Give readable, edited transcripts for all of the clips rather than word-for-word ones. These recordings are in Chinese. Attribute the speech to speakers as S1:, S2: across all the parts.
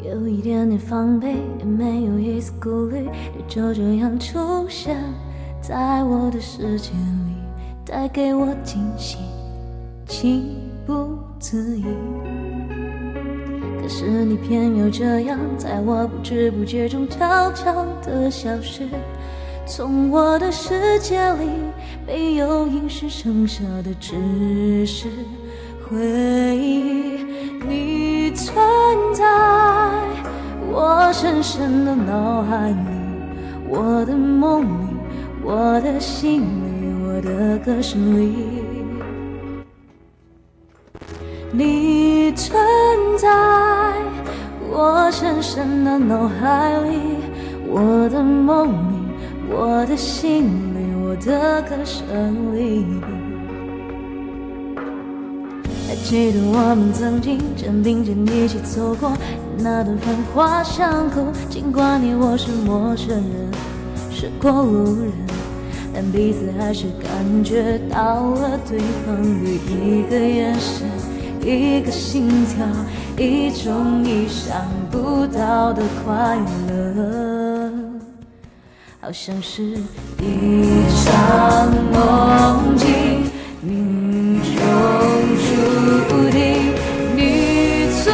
S1: 有一点点防备，也没有一丝顾虑，你就这样出现在我的世界里，带给我惊喜，情不自已。可是你偏又这样，在我不知不觉中悄悄地消失，从我的世界里，没有映时剩下的只是回忆。你存在我深深的脑海里，我的梦里，我的心里，我的歌声里。你存在我深深的脑海里，我的梦里，我的心里，我的歌声里。还记得我们曾经肩并肩一起走过那段繁华巷口，尽管你我是陌生人，是过路人，但彼此还是感觉到了对方的一个眼神，一个心跳，一种意想不到的快乐，好像是一场梦境，命中注定。你存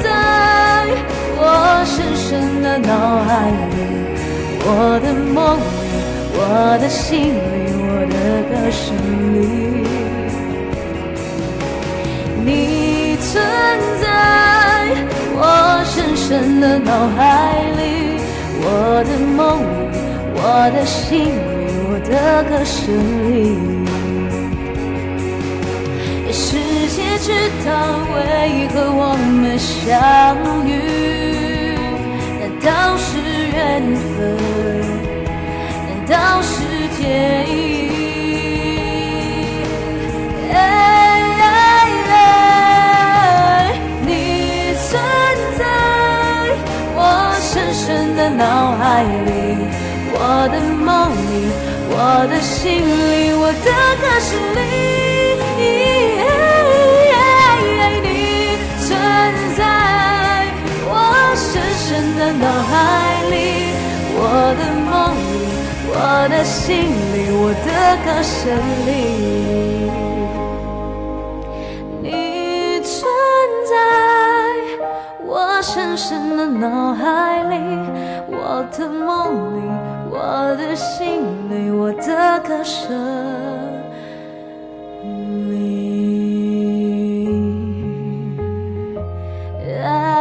S1: 在我深深的脑海里，我的梦里，我的心里，我的歌声里。你存在我深深的脑海里，我的梦里，我的心里，我的歌声里。世界知道为何我们相遇，难道是缘分？难道是天意？你存在我深深的脑海里，我的梦里，我的心里，我的歌声里。你存在我深深的脑海里，我的梦里，我的心里，我的歌声里。你存在我深深的脑海里，我的梦里，我的心里，我的歌声。I